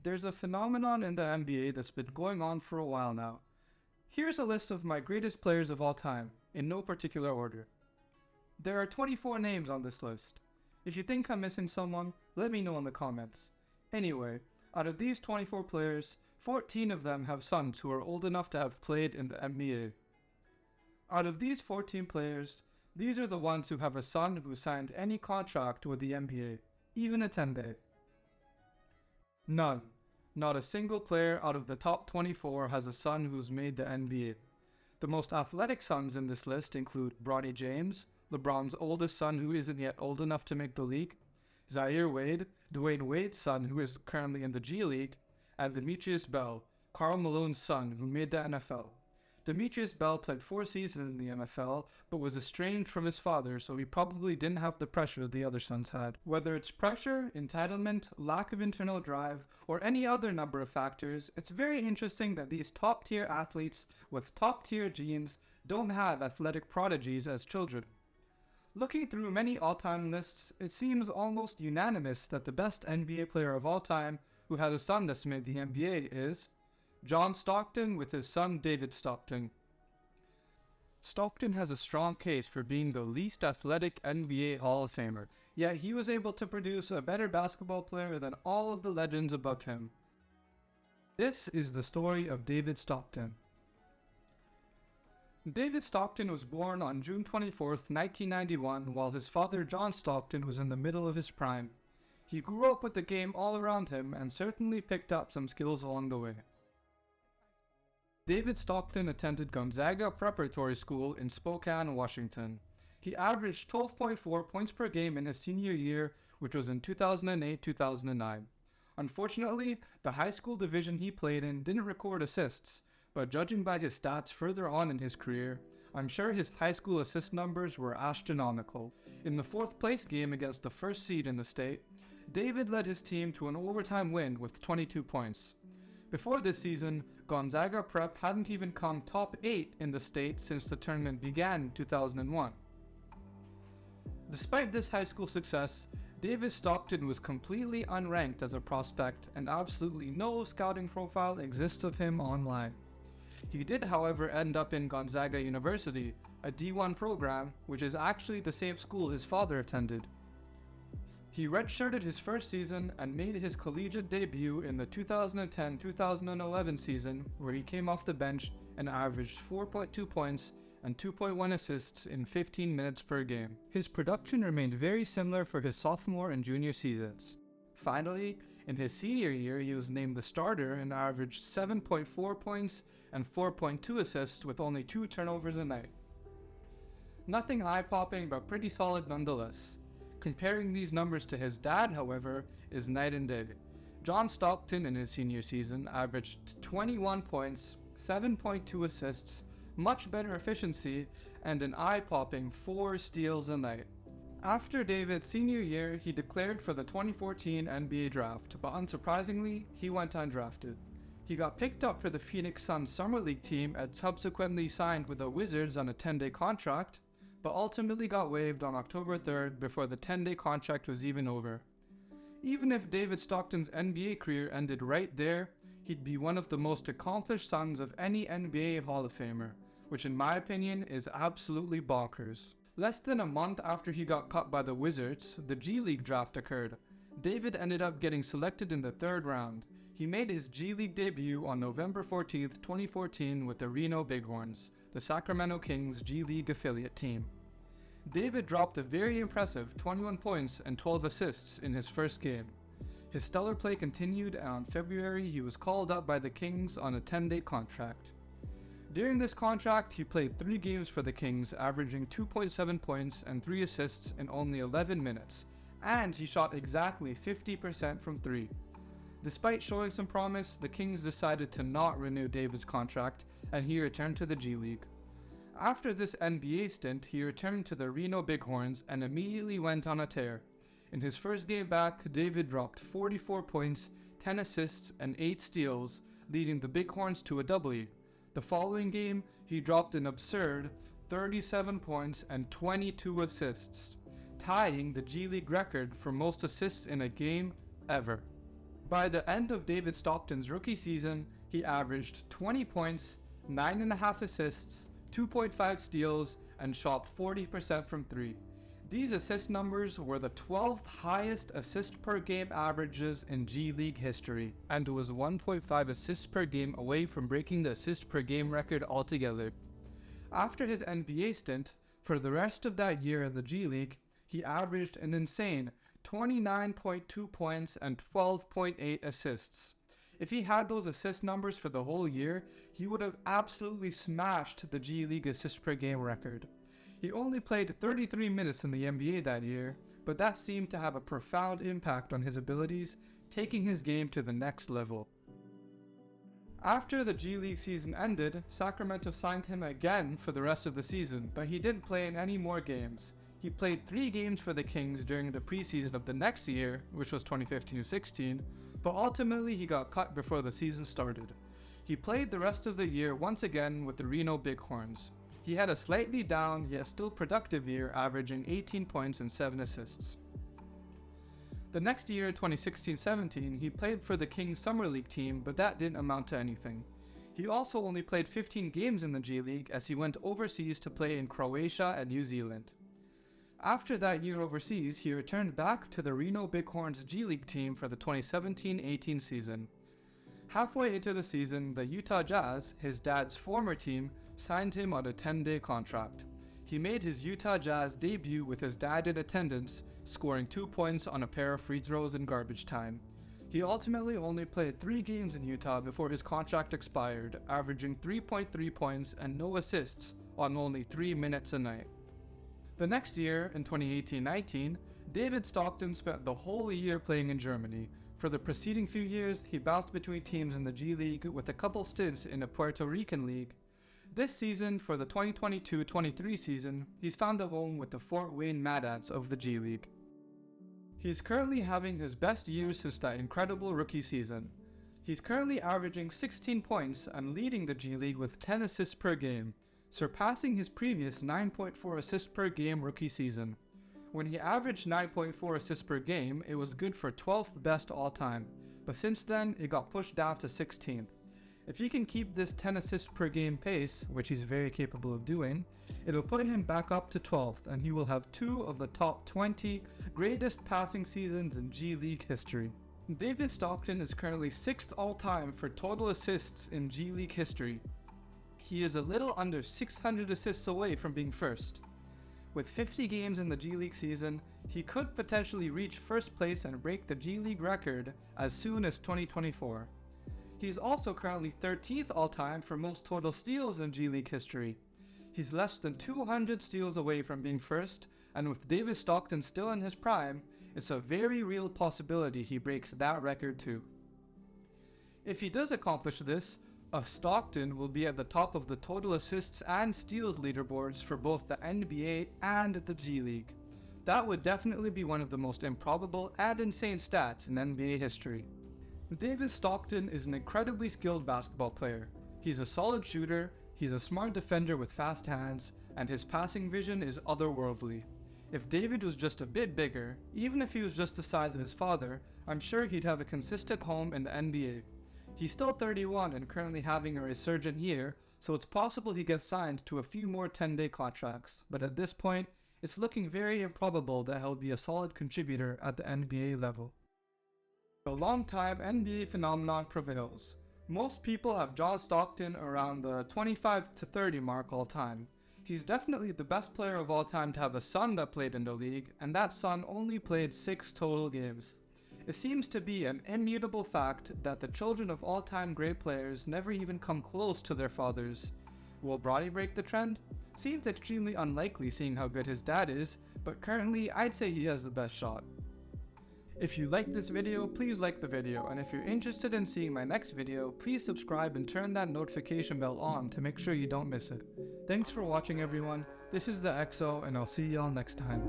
There's a phenomenon in the NBA that's been going on for a while now. Here's a list of my greatest players of all time, in no particular order. There are 24 names on this list. If you think I'm missing someone, let me know in the comments. Anyway, out of these 24 players, 14 of them have sons who are old enough to have played in the NBA. Out of these 14 players, these are the ones who have a son who signed any contract with the NBA, even a 10-day. None. Not a single player out of the top 24 has a son who's made the NBA. The most athletic sons in this list include Bronny James, LeBron's oldest son who isn't yet old enough to make the league, Zaire Wade, Dwayne Wade's son who is currently in the G League, and Demetrius Bell, Karl Malone's son who made the NFL. Demetrius Bell played 4 seasons in the NFL, but was estranged from his father, so he probably didn't have the pressure the other sons had. Whether it's pressure, entitlement, lack of internal drive, or any other number of factors, it's very interesting that these top-tier athletes with top-tier genes don't have athletic prodigies as children. Looking through many all-time lists, it seems almost unanimous that the best NBA player of all time who has a son that's made the NBA is John Stockton with his son David Stockton. Stockton has a strong case for being the least athletic NBA Hall of Famer, yet he was able to produce a better basketball player than all of the legends above him. This is the story of David Stockton. David Stockton was born on June 24, 1991, while his father John Stockton was in the middle of his prime. He grew up with the game all around him and certainly picked up some skills along the way. David Stockton attended Gonzaga Preparatory School in Spokane, Washington. He averaged 12.4 points per game in his senior year, which was in 2008-2009. Unfortunately, the high school division he played in didn't record assists, but judging by his stats further on in his career, I'm sure his high school assist numbers were astronomical. In the 4th place game against the 1st seed in the state, David led his team to an overtime win with 22 points. Before this season, Gonzaga Prep hadn't even come top 8 in the state since the tournament began in 2001. Despite this high school success, David Stockton was completely unranked as a prospect and absolutely no scouting profile exists of him online. He did, however, end up in Gonzaga University, a D1 program, which is actually the same school his father attended. He redshirted his first season and made his collegiate debut in the 2010-2011 season, where he came off the bench and averaged 4.2 points and 2.1 assists in 15 minutes per game. His production remained very similar for his sophomore and junior seasons. Finally, in his senior year, he was named the starter and averaged 7.4 points and 4.2 assists with only 2 turnovers a night. Nothing eye-popping, but pretty solid nonetheless. Comparing these numbers to his dad, however, is night and day. John Stockton in his senior season averaged 21 points, 7.2 assists, much better efficiency, and an eye-popping 4 steals a night. After David's senior year, he declared for the 2014 NBA draft, but unsurprisingly, he went undrafted. He got picked up for the Phoenix Suns Summer League team and subsequently signed with the Wizards on a 10-day contract, but ultimately got waived on October 3rd before the 10-day contract was even over. Even if David Stockton's NBA career ended right there, he'd be one of the most accomplished sons of any NBA Hall of Famer, which in my opinion is absolutely bonkers. Less than a month after he got cut by the Wizards, the G League draft occurred. David ended up getting selected in the 3rd round. He made his G League debut on November 14, 2014 with the Reno Bighorns, the Sacramento Kings G League affiliate team. David dropped a very impressive 21 points and 12 assists in his first game. His stellar play continued, and on February he was called up by the Kings on a 10-day contract. During this contract, he played 3 games for the Kings, averaging 2.7 points and 3 assists in only 11 minutes, and he shot exactly 50% from 3. Despite showing some promise, the Kings decided to not renew David's contract, and he returned to the G League. After this NBA stint, he returned to the Reno Bighorns and immediately went on a tear. In his first game back, David dropped 44 points, 10 assists, and 8 steals, leading the Bighorns to a W. The following game, he dropped an absurd 37 points and 22 assists, tying the G League record for most assists in a game ever. By the end of David Stockton's rookie season, he averaged 20 points, 9.5 assists, 2.5 steals, and shot 40% from 3. These assist numbers were the 12th highest assist per game averages in G League history, and was 1.5 assists per game away from breaking the assist per game record altogether. After his NBA stint, for the rest of that year in the G League, he averaged an insane 29.2 points and 12.8 assists. If he had those assist numbers for the whole year, he would have absolutely smashed the G League assist per game record. He only played 33 minutes in the NBA that year, but that seemed to have a profound impact on his abilities, taking his game to the next level. After the G League season ended, Sacramento signed him again for the rest of the season, but he didn't play in any more games. He played 3 games for the Kings during the preseason of the next year, which was 2015-16, but ultimately he got cut before the season started. He played the rest of the year once again with the Reno Bighorns. He had a slightly down yet still productive year, averaging 18 points and 7 assists. The next year, 2016-17, he played for the Kings Summer League team, but that didn't amount to anything. He also only played 15 games in the G League as he went overseas to play in Croatia and New Zealand. After that year overseas, he returned back to the Reno Bighorns G League team for the 2017-18 season. Halfway into the season, the Utah Jazz, his dad's former team, signed him on a 10-day contract. He made his Utah Jazz debut with his dad in attendance, scoring 2 points on a pair of free throws in garbage time. He ultimately only played 3 games in Utah before his contract expired, averaging 3.3 points and no assists on only 3 minutes a night. The next year, in 2018-19, David Stockton spent the whole year playing in Germany. For the preceding few years, he bounced between teams in the G League with a couple stints in a Puerto Rican league. This season, for the 2022-23 season, he's found a home with the Fort Wayne Mad Ants of the G League. He's currently having his best year since that incredible rookie season. He's currently averaging 16 points and leading the G League with 10 assists per game, surpassing his previous 9.4 assists per game rookie season. When he averaged 9.4 assists per game, it was good for 12th best all time, but since then it got pushed down to 16th. If he can keep this 10 assists per game pace, which he's very capable of doing, it'll put him back up to 12th, and he will have 2 of the top 20 greatest passing seasons in G League history. David Stockton is currently 6th all-time for total assists in G League history. He is a little under 600 assists away from being first. With 50 games in the G League season, he could potentially reach first place and break the G League record as soon as 2024. He's also currently 13th all-time for most total steals in G League history. He's less than 200 steals away from being first, and with David Stockton still in his prime, it's a very real possibility he breaks that record too. If he does accomplish this, a Stockton will be at the top of the total assists and steals leaderboards for both the NBA and the G League. That would definitely be one of the most improbable and insane stats in NBA history. David Stockton is an incredibly skilled basketball player. He's a solid shooter, he's a smart defender with fast hands, and his passing vision is otherworldly. If David was just a bit bigger, even if he was just the size of his father, I'm sure he'd have a consistent home in the NBA. He's still 31 and currently having a resurgent year, so it's possible he gets signed to a few more 10-day contracts, but at this point, it's looking very improbable that he'll be a solid contributor at the NBA level. The long-time NBA phenomenon prevails. Most people have John Stockton around the 25 to 30 mark all time. He's definitely the best player of all time to have a son that played in the league, and that son only played 6 total games. It seems to be an immutable fact that the children of all-time great players never even come close to their fathers. Will Bronny break the trend? Seems extremely unlikely seeing how good his dad is, but currently I'd say he has the best shot. If you liked this video, please like the video, and if you're interested in seeing my next video, please subscribe and turn that notification bell on to make sure you don't miss it. Thanks for watching everyone, this is the EXO, and I'll see y'all next time.